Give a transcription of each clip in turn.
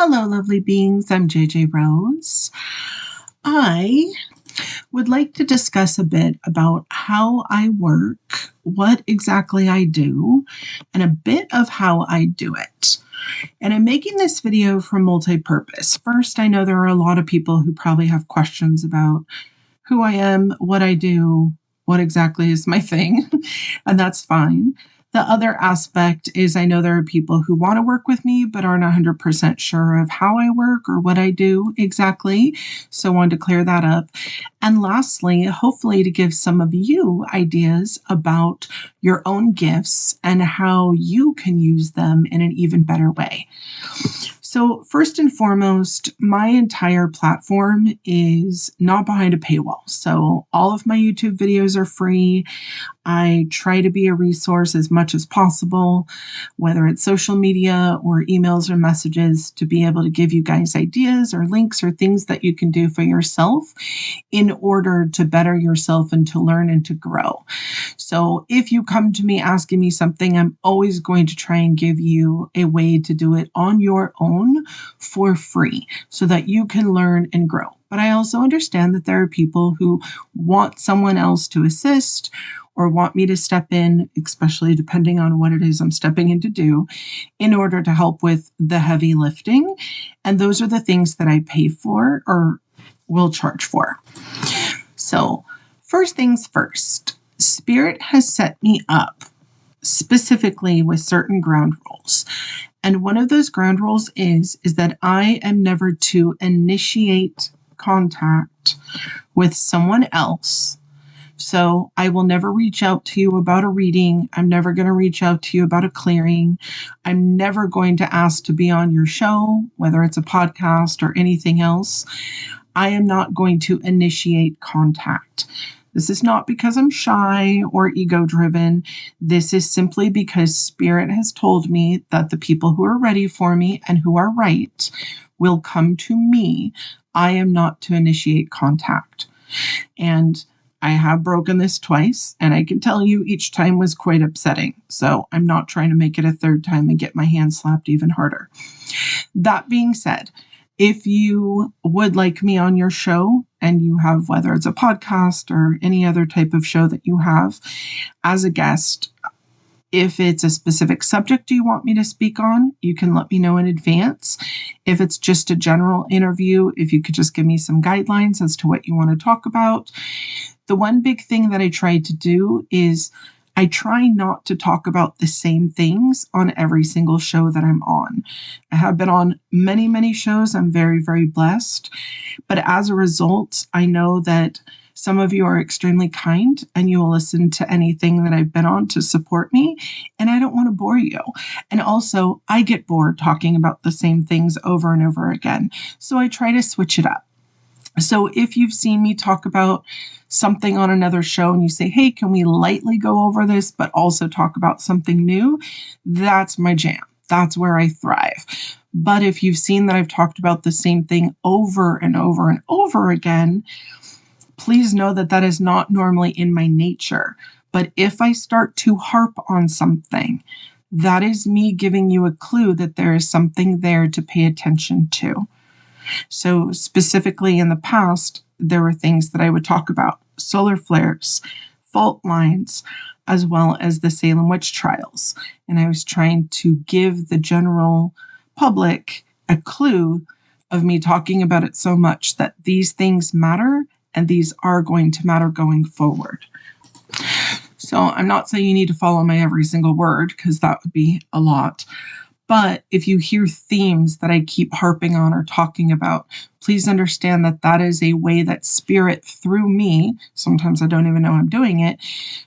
Hello, lovely beings. I'm JJ Rose. I would like to discuss a bit about how I work, what exactly I do, and a bit of how I do it. And I'm making this video for multi-purpose. First, I know there are a lot of people who probably have questions about who I am, what I do, what exactly is my thing, and that's fine. The other aspect is I know there are people who want to work with me but aren't 100% sure of how I work or what I do exactly. So I wanted to clear that up. And lastly, hopefully to give some of you ideas about your own gifts and how you can use them in an even better way. So first and foremost, my entire platform is not behind a paywall. So all of my YouTube videos are free. I try to be a resource as much as possible, whether it's social media or emails or messages, to be able to give you guys ideas or links or things that you can do for yourself in order to better yourself and to learn and to grow. So if you come to me asking me something, I'm always going to try and give you a way to do it on your own for free so that you can learn and grow. But I also understand that there are people who want someone else to assist or want me to step in, especially depending on what it is I'm stepping in to do, in order to help with the heavy lifting. And those are the things that I pay for or will charge for. So first things first, Spirit has set me up specifically with certain ground rules. And one of those ground rules is that I am never to initiate contact with someone else. So I will never reach out to you about a reading. I'm never going to reach out to you about a clearing. I'm never going to ask to be on your show, whether it's a podcast or anything else. I am not going to initiate contact. This is not because I'm shy or ego-driven. This is simply because Spirit has told me that the people who are ready for me and who are right will come to me. I am not to initiate contact. And I have broken this twice, and I can tell you each time was quite upsetting. So I'm not trying to make it a third time and get my hand slapped even harder. That being said, if you would like me on your show and you have, whether it's a podcast or any other type of show that you have as a guest, if it's a specific subject you want me to speak on, you can let me know in advance. If it's just a general interview, if you could just give me some guidelines as to what you want to talk about. The one big thing that I try to do is I try not to talk about the same things on every single show that I'm on. I have been on many, many shows. I'm very, very blessed. But as a result, I know that some of you are extremely kind and you will listen to anything that I've been on to support me. And I don't want to bore you. And also, I get bored talking about the same things over and over again. So I try to switch it up. So if you've seen me talk about something on another show and you say, hey, can we lightly go over this, but also talk about something new? That's my jam. That's where I thrive. But if you've seen that I've talked about the same thing over and over and over again, please know that that is not normally in my nature. But if I start to harp on something, that is me giving you a clue that there is something there to pay attention to. So specifically in the past, there were things that I would talk about: solar flares, fault lines, as well as the Salem witch trials. And I was trying to give the general public a clue of me talking about it so much that these things matter and these are going to matter going forward. So I'm not saying you need to follow my every single word, because that would be a lot. But if you hear themes that I keep harping on or talking about, please understand that that is a way that Spirit through me, sometimes I don't even know I'm doing it,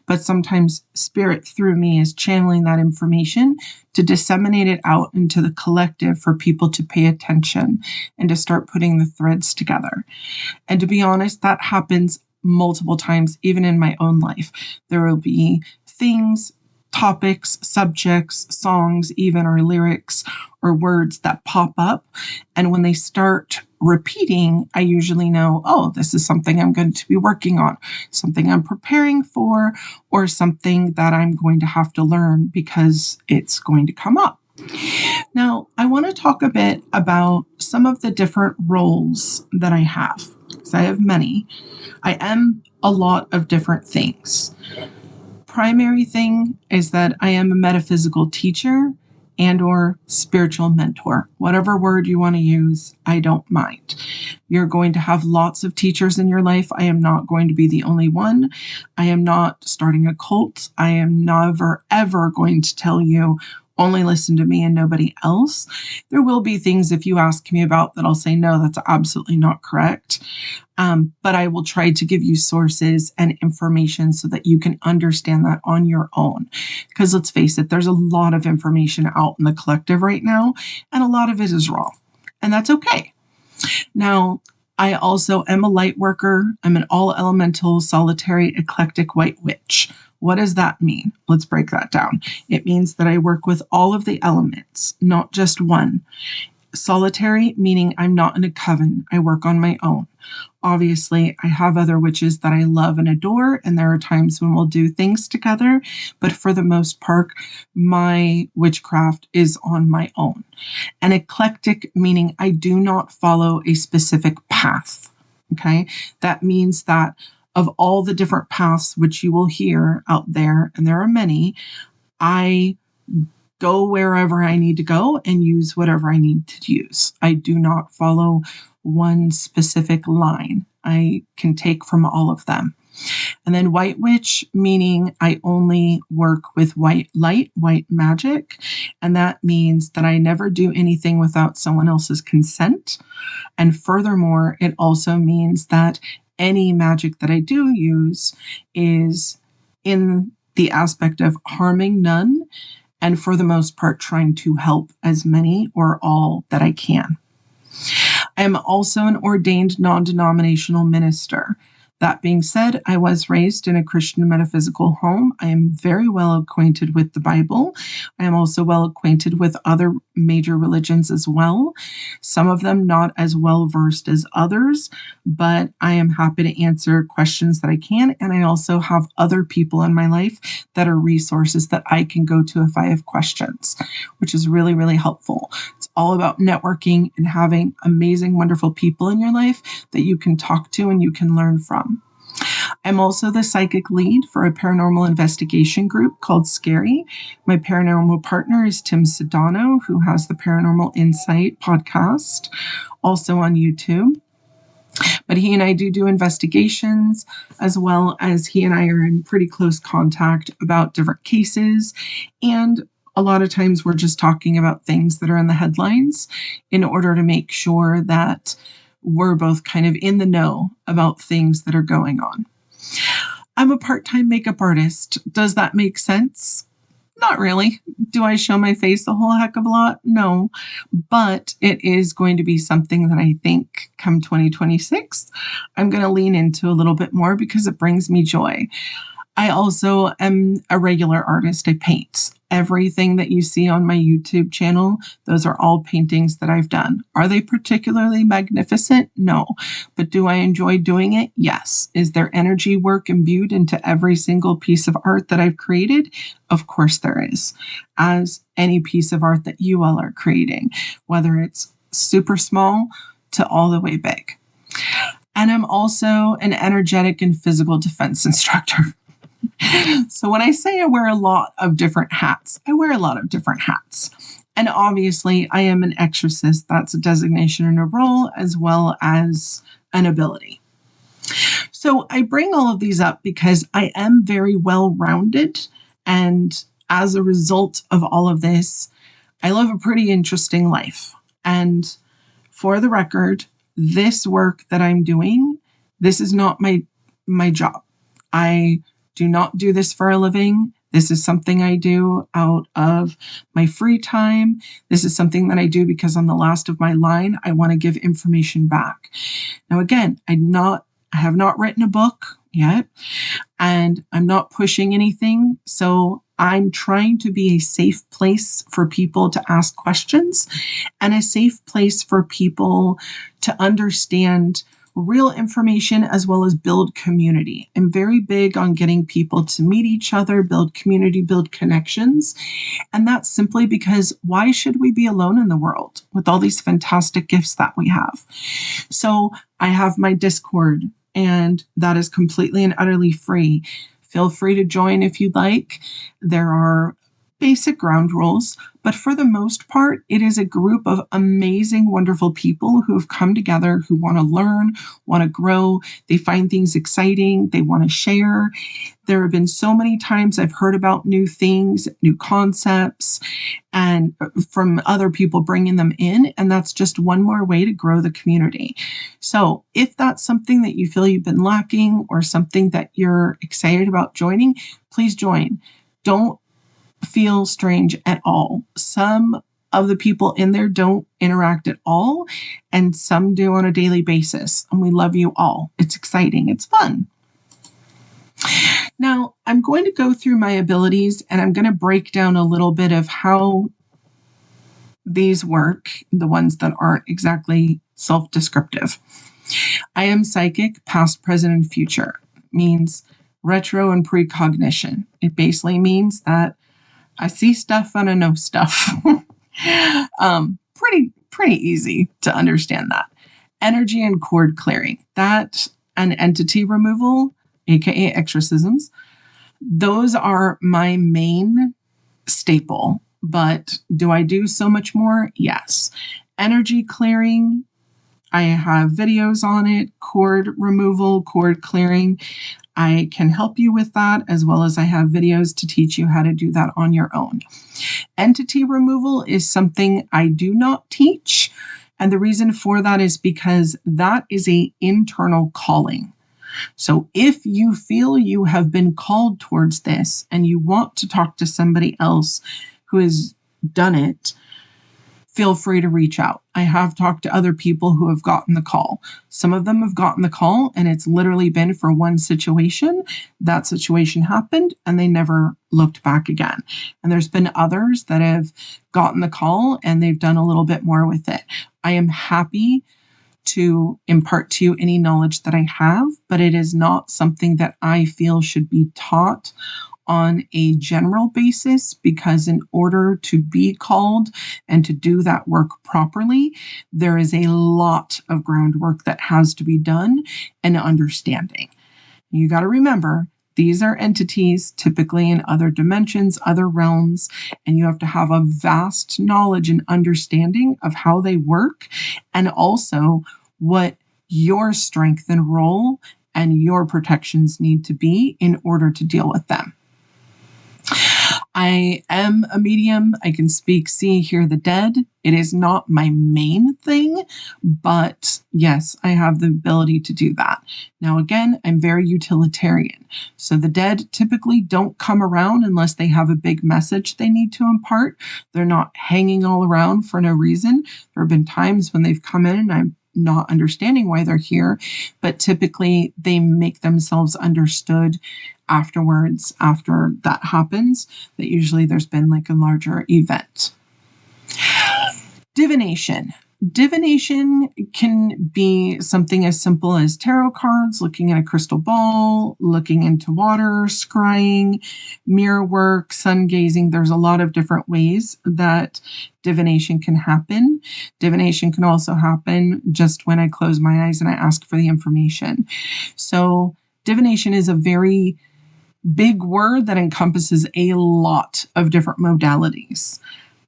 but sometimes Spirit through me is channeling that information to disseminate it out into the collective for people to pay attention and to start putting the threads together. And to be honest, that happens multiple times, even in my own life. There will be things, topics, subjects, songs, even, or lyrics or words that pop up. And when they start repeating, I usually know, oh, this is something I'm going to be working on, something I'm preparing for, or something that I'm going to have to learn because it's going to come up. Now, I want to talk a bit about some of the different roles that I have, because I have many. I am a lot of different things. Primary thing is that I am a metaphysical teacher and or spiritual mentor. Whatever word you want to use, I don't mind. You're going to have lots of teachers in your life. I am not going to be the only one. I am not starting a cult. I am never, ever going to tell you only listen to me and nobody else. There will be things if you ask me about that I'll say, no, that's absolutely not correct. But I will try to give you sources and information so that you can understand that on your own. Because let's face it, there's a lot of information out in the collective right now, and a lot of it is wrong. And that's okay. Now, I also am a light worker. I'm an all elemental, solitary, eclectic white witch. What does that mean? Let's break that down. It means that I work with all of the elements, not just one. Solitary, meaning I'm not in a coven. I work on my own. Obviously, I have other witches that I love and adore, and there are times when we'll do things together, but for the most part, my witchcraft is on my own. And eclectic, meaning I do not follow a specific path. Okay? That means that of all the different paths which you will hear out there, and there are many, I go wherever I need to go and use whatever I need to use. I do not follow one specific line. I can take from all of them. And then white witch, meaning I only work with white light, white magic. And that means that I never do anything without someone else's consent. And furthermore, it also means that any magic that I do use is in the aspect of harming none, and for the most part, trying to help as many or all that I can. I am also an ordained non-denominational minister. That being said, I was raised in a Christian metaphysical home. I am very well acquainted with the Bible. I am also well acquainted with other major religions as well. Some of them not as well versed as others, but I am happy to answer questions that I can. And I also have other people in my life that are resources that I can go to if I have questions, which is really, really helpful. It's all about networking and having amazing, wonderful people in your life that you can talk to and you can learn from. I'm also the psychic lead for a paranormal investigation group called Scary. My paranormal partner is Tim Sedano, who has the Paranormal Insight podcast, also on YouTube. But he and I do investigations, as well as he and I are in pretty close contact about different cases. And a lot of times we're just talking about things that are in the headlines in order to make sure that we're both kind of in the know about things that are going on. I'm a part-time makeup artist. Does that make sense? Not really. Do I show my face a whole heck of a lot? No. But it is going to be something that I think come 2026, I'm going to lean into a little bit more because it brings me joy. I also am a regular artist. I paint. Everything that you see on my YouTube channel, those are all paintings that I've done. Are they particularly magnificent? No. But do I enjoy doing it? Yes. Is there energy work imbued into every single piece of art that I've created? Of course there is. As any piece of art that you all are creating, whether it's super small to all the way big. And I'm also an energetic and physical defense instructor. So when I say I wear a lot of different hats, I wear a lot of different hats. And obviously, I am an exorcist. That's a designation and a role, as well as an ability. So I bring all of these up because I am very well-rounded. And as a result of all of this, I live a pretty interesting life. And for the record, this work that I'm doing, this is not my job. I do not do this for a living. This is something I do out of my free time. This is something that I do because on the last of my line, I want to give information back. Now, again, I have not written a book yet, and I'm not pushing anything. So I'm trying to be a safe place for people to ask questions and a safe place for people to understand real information as well as build community. I'm very big on getting people to meet each other, build community, build connections. And that's simply because why should we be alone in the world with all these fantastic gifts that we have? So I have my Discord, and that is completely and utterly free. Feel free to join if you'd like. There are basic ground rules, but for the most part, it is a group of amazing, wonderful people who have come together, who want to learn, want to grow. They find things exciting. They want to share. There have been so many times I've heard about new things, new concepts, and from other people bringing them in. And that's just one more way to grow the community. So if that's something that you feel you've been lacking or something that you're excited about joining, please join. Don't feel strange at all. Some of the people in there don't interact at all, and some do on a daily basis. And we love you all. It's exciting. It's fun. Now, I'm going to go through my abilities, and I'm going to break down a little bit of how these work, the ones that aren't exactly self-descriptive. I am psychic, past, present, and future. It means retro and precognition. It basically means that I see stuff and I know stuff. Pretty easy to understand that. Energy and cord clearing. That and entity removal, aka exorcisms. Those are my main staple. But do I do so much more? Yes. Energy clearing. I have videos on it. Cord removal, cord clearing. I can help you with that, as well as I have videos to teach you how to do that on your own. Entity removal is something I do not teach. And the reason for that is because that is an internal calling. So if you feel you have been called towards this and you want to talk to somebody else who has done it, feel free to reach out. I have talked to other people who have gotten the call. Some of them have gotten the call and it's literally been for one situation. That situation happened and they never looked back again. And there's been others that have gotten the call and they've done a little bit more with it. I am happy to impart to you any knowledge that I have, but it is not something that I feel should be taught on a general basis, because in order to be called and to do that work properly, there is a lot of groundwork that has to be done and understanding. You got to remember, these are entities typically in other dimensions, other realms, and you have to have a vast knowledge and understanding of how they work and also what your strength and role and your protections need to be in order to deal with them. I am a medium. I can speak, see, hear the dead. It is not my main thing, but yes, I have the ability to do that. Now, again, I'm very utilitarian. So the dead typically don't come around unless they have a big message they need to impart. They're not hanging all around for no reason. There have been times when they've come in and I'm not understanding why they're here, but typically they make themselves understood afterwards, after that happens, that usually there's been like a larger event. Divination. Divination can be something as simple as tarot cards, looking at a crystal ball, looking into water, scrying, mirror work, sun gazing. There's a lot of different ways that divination can happen. Divination can also happen just when I close my eyes and I ask for the information. So divination is a very big word that encompasses a lot of different modalities.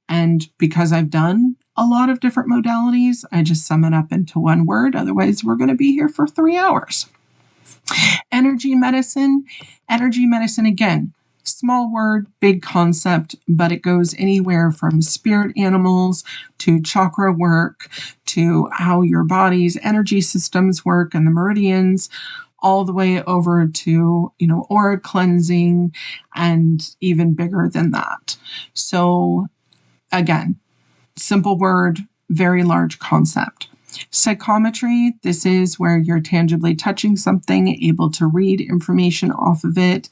And because I've done a lot of different modalities, I just sum it up into one word. Otherwise, we're going to be here for 3 hours. Energy medicine. Energy medicine, again, small word, big concept, but it goes anywhere from spirit animals to chakra work to how your body's energy systems work and the meridians, all the way over to, aura cleansing and even bigger than that. So again, simple word, very large concept. Psychometry, this is where you're tangibly touching something, able to read information off of it.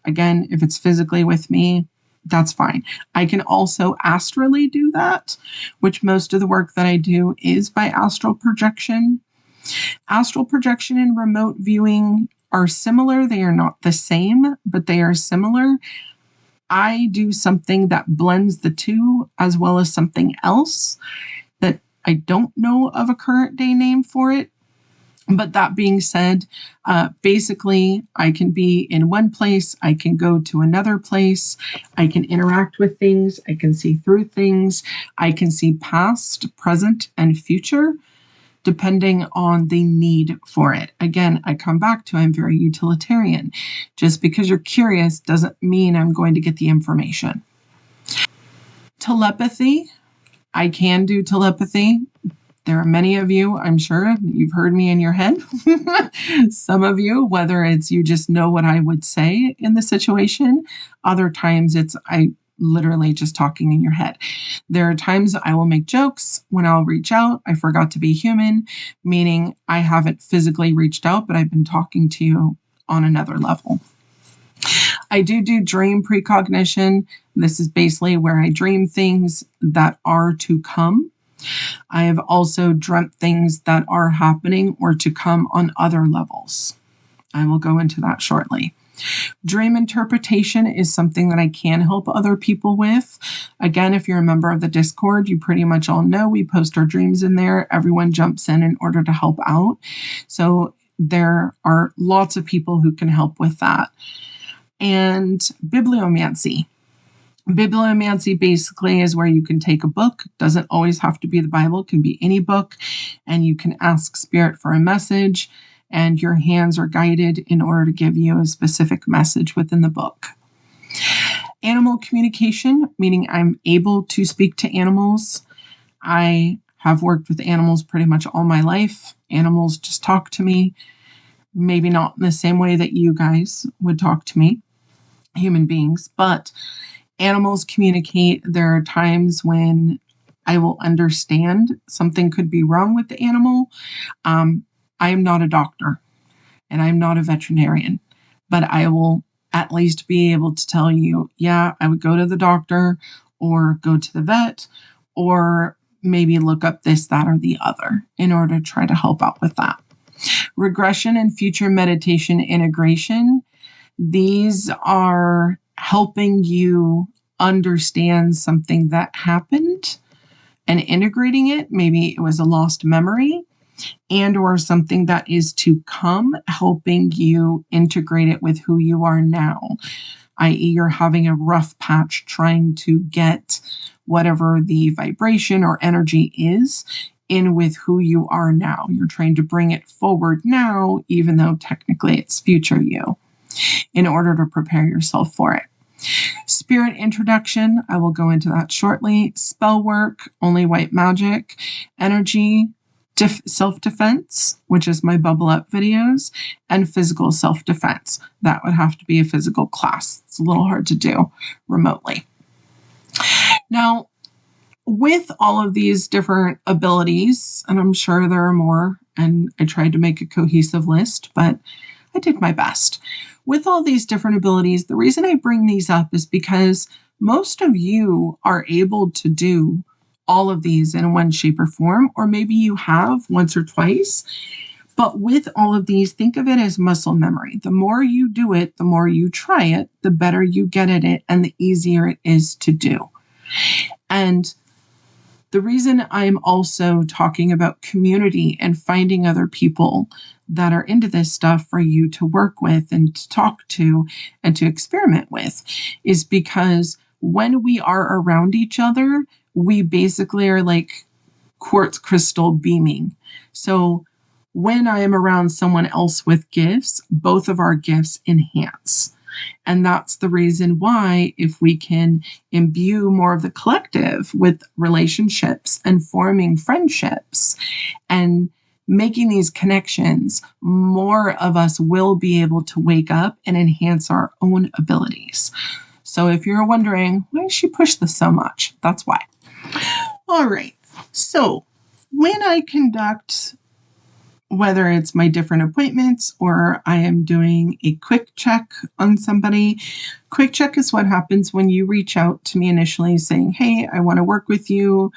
Again, if it's physically with me, that's fine. I can also astrally do that, which most of the work that I do is by astral projection. Astral projection and remote viewing are similar. They are not the same, but they are similar. I do something that blends the two, as well as something else that I don't know of a current day name for it. But that being said, basically, I can be in one place, I can go to another place, I can interact with things, I can see through things, I can see past, present, and future, depending on the need for it. Again, I come back to I'm very utilitarian. Just because you're curious doesn't mean I'm going to get the information. Telepathy. I can do telepathy. There are many of you, I'm sure, you've heard me in your head. Some of you, whether it's you just know what I would say in the situation, other times it's I literally just talking in your head. There are times I will make jokes when I'll reach out. I forgot to be human, meaning I haven't physically reached out, but I've been talking to you on another level. I do dream precognition. This is basically where I dream things that are to come. I have also dreamt things that are happening or to come on other levels. I will go into that shortly. Dream interpretation is something that I can help other people with. Again, if you're a member of the Discord, you pretty much all know we post our dreams in there. Everyone jumps in order to help out. So there are lots of people who can help with that. And bibliomancy. Bibliomancy basically is where you can take a book. Doesn't always have to be the Bible. It can be any book. And you can ask spirit for a message. And your hands are guided in order to give you a specific message within the book. Animal communication, meaning I'm able to speak to animals. I have worked with animals pretty much all my life. Animals just talk to me. Maybe not in the same way that you guys would talk to me, human beings, but animals communicate. There are times when I will understand something could be wrong with the animal. I am not a doctor and I'm not a veterinarian, but I will at least be able to tell you, yeah, I would go to the doctor or go to the vet or maybe look up this, that, or the other in order to try to help out with that. Regression and future meditation integration. These are helping you understand something that happened and integrating it. Maybe it was a lost memory and or something that is to come, helping you integrate it with who you are now, i.e. you're having a rough patch trying to get whatever the vibration or energy is in with who you are now. You're trying to bring it forward now, even though technically it's future you, in order to prepare yourself for it. Spirit introduction, I will go into that shortly. Spell work, only white magic. Energy, self-defense, which is my bubble up videos, and physical self-defense. That would have to be a physical class. It's a little hard to do remotely. Now, with all of these different abilities, and I'm sure there are more, and I tried to make a cohesive list, but I did my best. With all these different abilities, the reason I bring these up is because most of you are able to do all of these in one shape or form, or maybe you have once or twice. But with all of these, think of it as muscle memory. The more you do it, the more you try it, the better you get at it, and the easier it is to do. And the reason I'm also talking about community and finding other people that are into this stuff for you to work with and to talk to and to experiment with is because when we are around each other, we basically are like quartz crystal beaming. So when I am around someone else with gifts, both of our gifts enhance. And that's the reason why, if we can imbue more of the collective with relationships and forming friendships and making these connections, more of us will be able to wake up and enhance our own abilities. So if you're wondering, why does she push this so much? That's why. All right. So when I conduct, whether it's my different appointments or I am doing a quick check on somebody. Quick check is what happens when you reach out to me initially saying, hey, I want to work with you.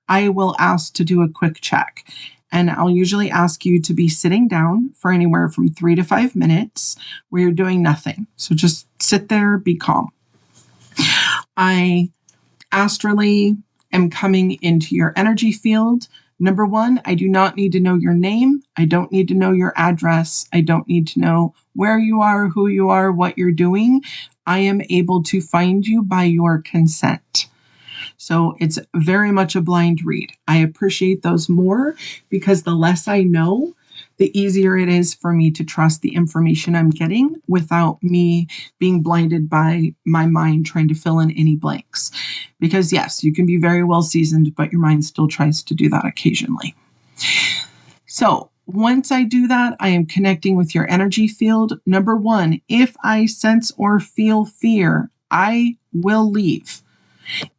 I will ask to do a quick check. And I'll usually ask you to be sitting down for anywhere from 3 to 5 minutes where you're doing nothing. So just sit there, be calm. I astrally am coming into your energy field. Number one, I do not need to know your name. I don't need to know your address. I don't need to know where you are, who you are, what you're doing. I am able to find you by your consent. So it's very much a blind read. I appreciate those more because the less I know, the easier it is for me to trust the information I'm getting without me being blinded by my mind trying to fill in any blanks. Because yes, you can be very well seasoned, but your mind still tries to do that occasionally. So once I do that, I am connecting with your energy field. Number one, if I sense or feel fear, I will leave.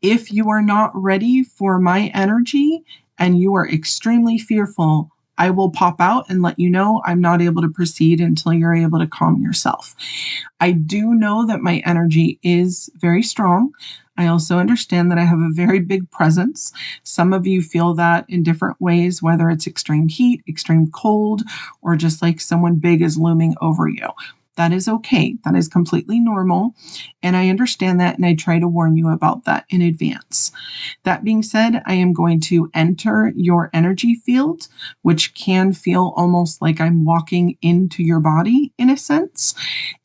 If you are not ready for my energy and you are extremely fearful, I will pop out and let you know I'm not able to proceed until you're able to calm yourself. I do know that my energy is very strong. I also understand that I have a very big presence. Some of you feel that in different ways, whether it's extreme heat, extreme cold, or just like someone big is looming over you. That is okay. That is completely normal. And I understand that, and I try to warn you about that in advance. That being said, I am going to enter your energy field, which can feel almost like I'm walking into your body in a sense,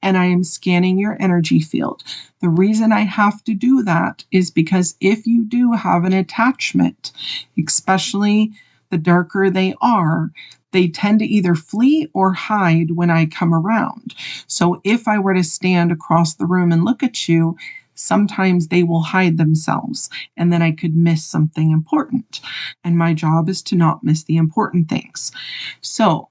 and I am scanning your energy field. The reason I have to do that is because if you do have an attachment, especially the darker they are, they tend to either flee or hide when I come around. So if I were to stand across the room and look at you, sometimes they will hide themselves, and then I could miss something important. And my job is to not miss the important things. So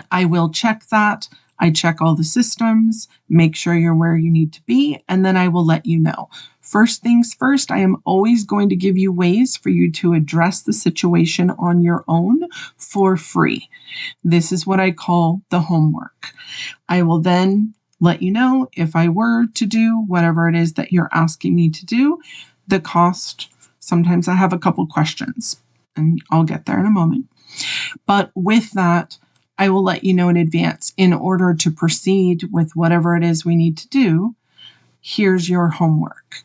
I will check that. I check all the systems, make sure you're where you need to be, and then I will let you know. First things first, I am always going to give you ways for you to address the situation on your own for free. This is what I call the homework. I will then let you know if I were to do whatever it is that you're asking me to do, the cost. Sometimes I have a couple questions, and I'll get there in a moment. But with that, I will let you know in advance in order to proceed with whatever it is we need to do. Here's your homework.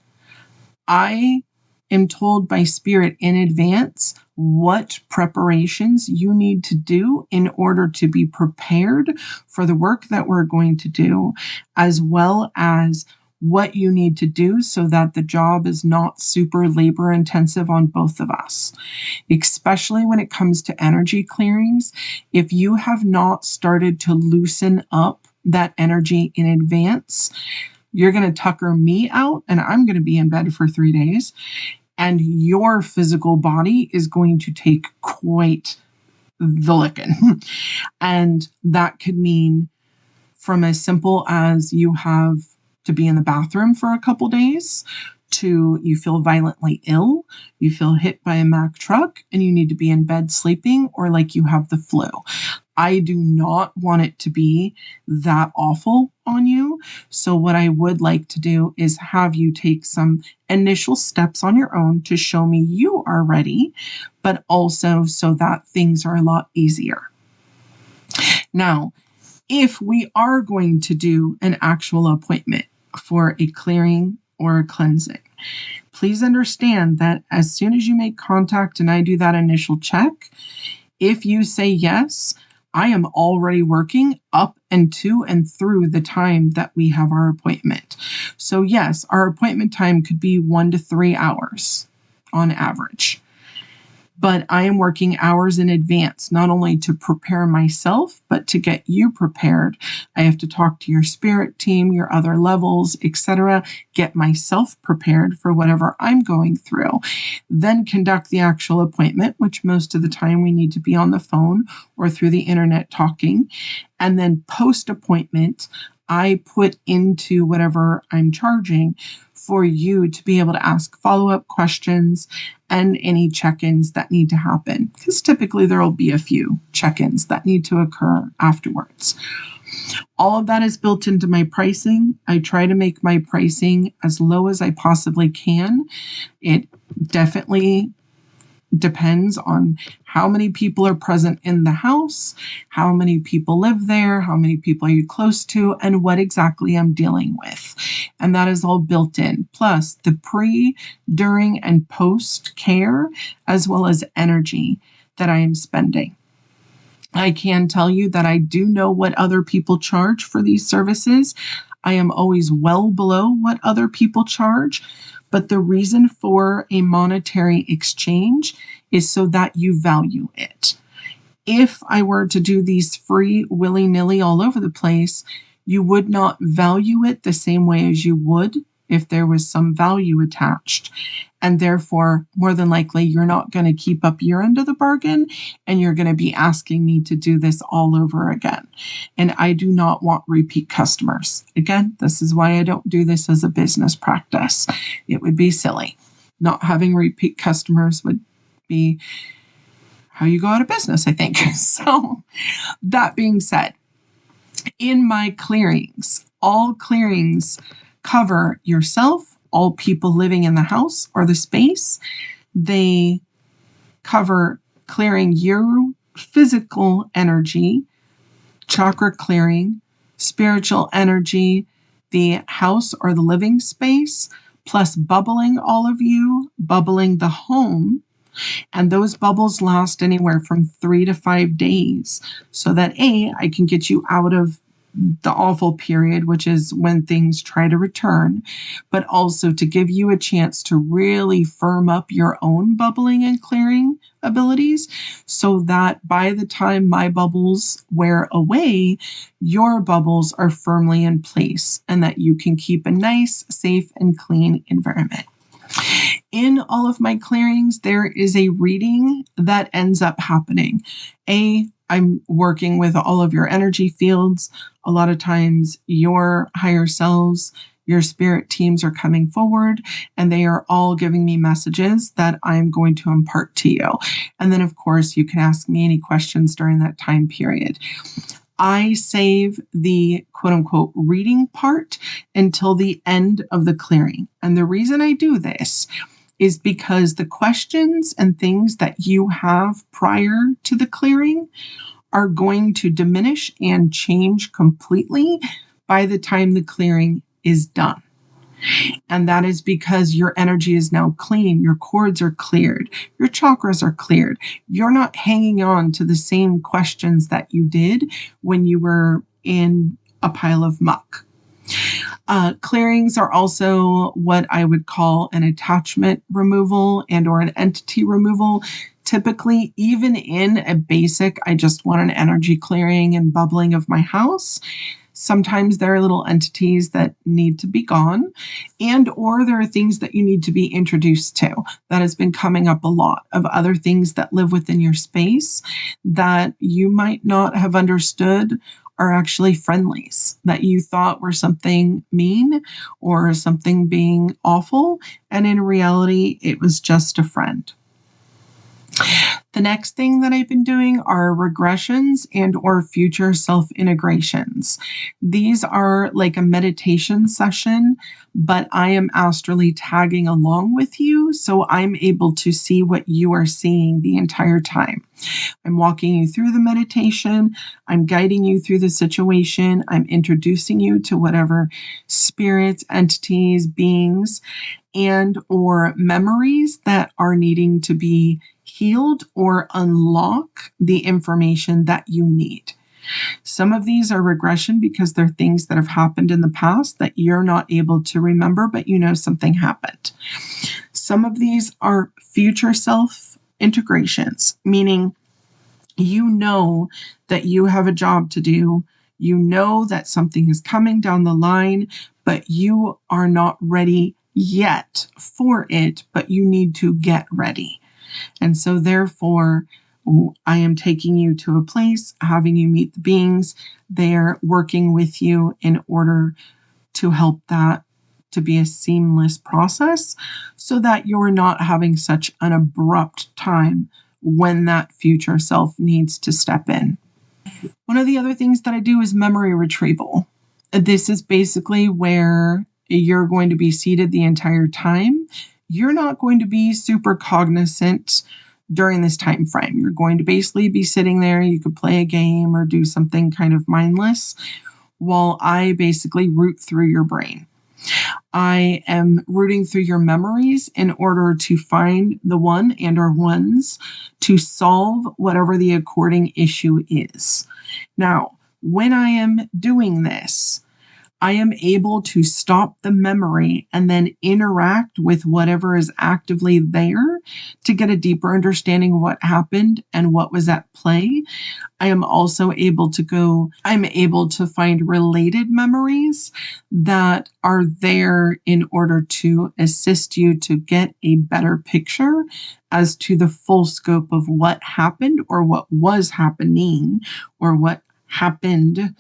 I am told by Spirit in advance what preparations you need to do in order to be prepared for the work that we're going to do, as well as what you need to do so that the job is not super labor intensive on both of us. Especially when it comes to energy clearings, if you have not started to loosen up that energy in advance, you're going to tucker me out and I'm going to be in bed for 3 days, and your physical body is going to take quite the licking. And that could mean from as simple as you have to be in the bathroom for a couple days, to you feel violently ill, you feel hit by a Mack truck, and you need to be in bed sleeping or like you have the flu. I do not want it to be that awful on you. So what I would like to do is have you take some initial steps on your own to show me you are ready, but also so that things are a lot easier. Now, if we are going to do an actual appointment for a clearing or a cleansing, please understand that as soon as you make contact and I do that initial check, if you say yes, I am already working up and to and through the time that we have our appointment. So yes, our appointment time could be 1 to 3 hours on average. But I am working hours in advance, not only to prepare myself, but to get you prepared. I have to talk to your spirit team, your other levels, etc., get myself prepared for whatever I'm going through, then conduct the actual appointment, which most of the time we need to be on the phone or through the internet talking. And then post-appointment, I put into whatever I'm charging for you to be able to ask follow-up questions and any check-ins that need to happen, because typically there will be a few check-ins that need to occur afterwards. All of that is built into my pricing. I try to make my pricing as low as I possibly can. It definitely depends on how many people are present in the house, how many people live there, how many people are you close to, and what exactly I'm dealing with. And that is all built in. Plus the pre, during, and post care, as well as energy that I am spending. I can tell you that I do know what other people charge for these services. I am always well below what other people charge, but the reason for a monetary exchange is so that you value it. If I were to do these free willy-nilly all over the place, you would not value it the same way as you would if there was some value attached. And therefore, more than likely, you're not going to keep up your end of the bargain, and you're going to be asking me to do this all over again. And I do not want repeat customers. Again, this is why I don't do this as a business practice. It would be silly. Not having repeat customers would be how you go out of business, I think. So that being said, in my clearings, all clearings cover yourself, all people living in the house or the space. They cover clearing your physical energy, chakra clearing, spiritual energy, the house or the living space, plus bubbling all of you, bubbling the home. And those bubbles last anywhere from 3 to 5 days so that I can get you out of the awful period, which is when things try to return, but also to give you a chance to really firm up your own bubbling and clearing abilities so that by the time my bubbles wear away, your bubbles are firmly in place and that you can keep a nice, safe, and clean environment. In all of my clearings, there is a reading that ends up happening. I'm working with all of your energy fields. A lot of times your higher selves, your spirit teams are coming forward and they are all giving me messages that I'm going to impart to you. And then, of course, you can ask me any questions during that time period. I save the quote unquote reading part until the end of the clearing. And the reason I do this is because the questions and things that you have prior to the clearing are going to diminish and change completely by the time the clearing is done. And that is because your energy is now clean, your cords are cleared, your chakras are cleared. You're not hanging on to the same questions that you did when you were in a pile of muck. Clearings are also what I would call an attachment removal and or an entity removal. Typically, even in a basic, I just want an energy clearing and bubbling of my house, sometimes there are little entities that need to be gone, and or there are things that you need to be introduced to. That has been coming up a lot, of other things that live within your space that you might not have understood are actually friendlies that you thought were something mean or something being awful, and in reality, it was just a friend. The next thing that I've been doing are regressions and or future self-integrations. These are like a meditation session, but I am astrally tagging along with you, so I'm able to see what you are seeing the entire time. I'm walking you through the meditation, I'm guiding you through the situation, I'm introducing you to whatever spirits, entities, beings, and or memories that are needing to be healed or unlock the information that you need. Some of these are regression because they're things that have happened in the past that you're not able to remember, but you know something happened. Some of these are future self integrations, meaning you know that you have a job to do. You know that something is coming down the line, but you are not ready yet for it, but you need to get ready. And so therefore, I am taking you to a place, having you meet the beings. They're working with you in order to help that to be a seamless process so that you're not having such an abrupt time when that future self needs to step in. One of the other things that I do is memory retrieval. This is basically where you're going to be seated the entire time. You're not going to be super cognizant during this time frame. You're going to basically be sitting there. You could play a game or do something kind of mindless while I basically root through your brain. I am rooting through your memories in order to find the one and or ones to solve whatever the according issue is. Now, when I am doing this, I am able to stop the memory and then interact with whatever is actively there to get a deeper understanding of what happened and what was at play. I am also able to find related memories that are there in order to assist you to get a better picture as to the full scope of what happened or what was happening or what happened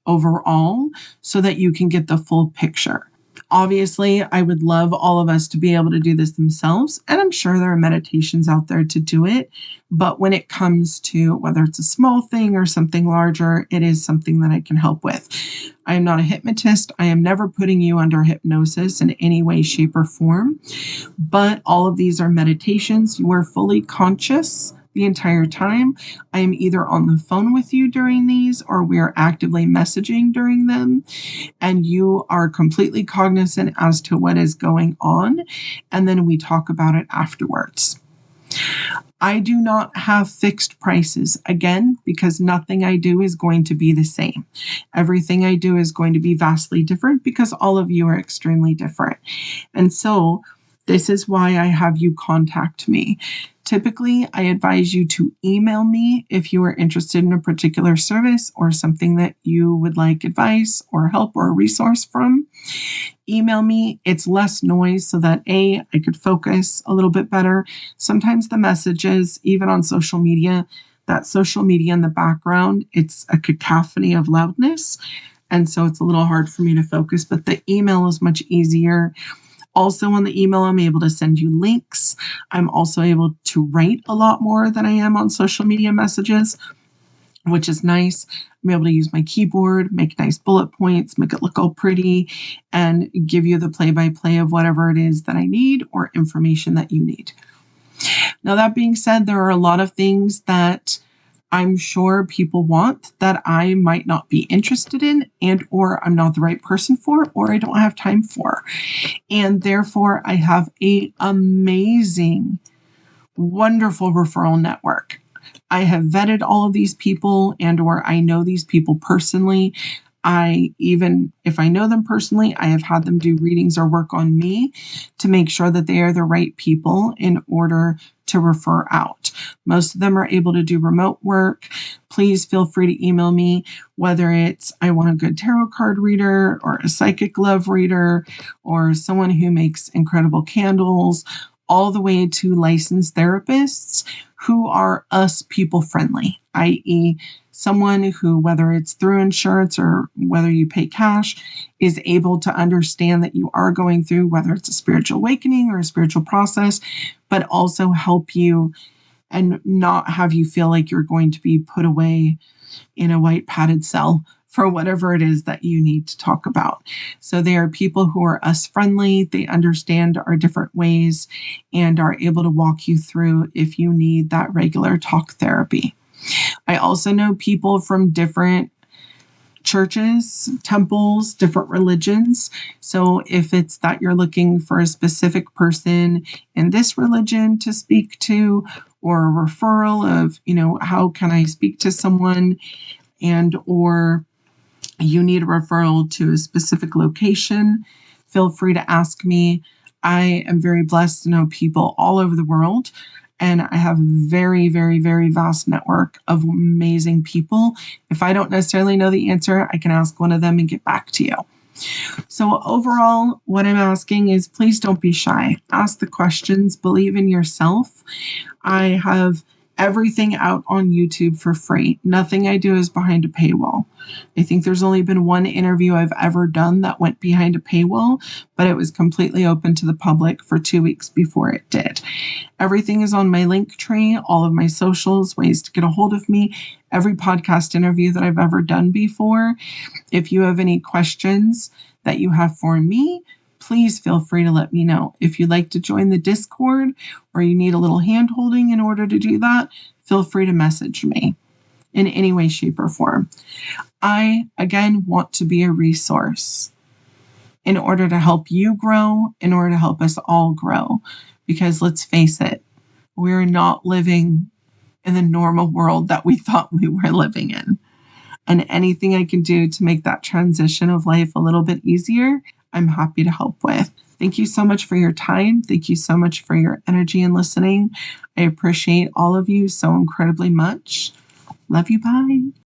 overall so that you can get the full picture. Obviously, I would love all of us to be able to do this themselves, and I'm sure there are meditations out there to do it. But when it comes to whether it's a small thing or something larger, it is something that I can help with. I am not a hypnotist. I am never putting you under hypnosis in any way, shape, or form. But all of these are meditations. You are fully conscious the entire time. I am either on the phone with you during these or we are actively messaging during them, and you are completely cognizant as to what is going on, and then we talk about it afterwards. I do not have fixed prices, again, because nothing I do is going to be the same. Everything I do is going to be vastly different because all of you are extremely different. And so this is why I have you contact me. Typically, I advise you to email me if you are interested in a particular service or something that you would like advice or help or a resource from. Email me. It's less noise so that I could focus a little bit better. Sometimes the messages, even on social media, that social media in the background, it's a cacophony of loudness. And so it's a little hard for me to focus, but the email is much easier. Also on the email, I'm able to send you links. I'm also able to write a lot more than I am on social media messages, which is nice. I'm able to use my keyboard, make nice bullet points, make it look all pretty, and give you the play-by-play of whatever it is that I need or information that you need. Now, that being said, there are a lot of things that I'm sure people want that I might not be interested in and or I'm not the right person for or I don't have time for. And therefore, I have an amazing, wonderful referral network. I have vetted all of these people and or I know these people personally. Even if I know them personally, I have had them do readings or work on me to make sure that they are the right people in order to refer out. Most of them are able to do remote work. Please feel free to email me, whether it's I want a good tarot card reader or a psychic love reader or someone who makes incredible candles, all the way to licensed therapists who are us people friendly, i.e., someone who, whether it's through insurance or whether you pay cash, is able to understand that you are going through, whether it's a spiritual awakening or a spiritual process, but also help you and not have you feel like you're going to be put away in a white padded cell for whatever it is that you need to talk about. So they are people who are us friendly. They understand our different ways and are able to walk you through if you need that regular talk therapy. I also know people from different churches, temples, different religions. So if it's that you're looking for a specific person in this religion to speak to, or a referral of, how can I speak to someone, and or you need a referral to a specific location, feel free to ask me. I am very blessed to know people all over the world. And I have a very, very, very vast network of amazing people. If I don't necessarily know the answer, I can ask one of them and get back to you. So overall, what I'm asking is please don't be shy. Ask the questions. Believe in yourself. I have everything out on YouTube for free. Nothing I do is behind a paywall. I think there's only been one interview I've ever done that went behind a paywall, but it was completely open to the public for 2 weeks before it did. Everything is on my link tree, all of my socials, ways to get a hold of me, every podcast interview that I've ever done before. If you have any questions that you have for me, please feel free to let me know. If you'd like to join the Discord or you need a little hand holding in order to do that, feel free to message me in any way, shape, or form. I, again, want to be a resource in order to help you grow, in order to help us all grow. Because let's face it, we're not living in the normal world that we thought we were living in. And anything I can do to make that transition of life a little bit easier, I'm happy to help with. Thank you so much for your time. Thank you so much for your energy and listening. I appreciate all of you so incredibly much. Love you. Bye.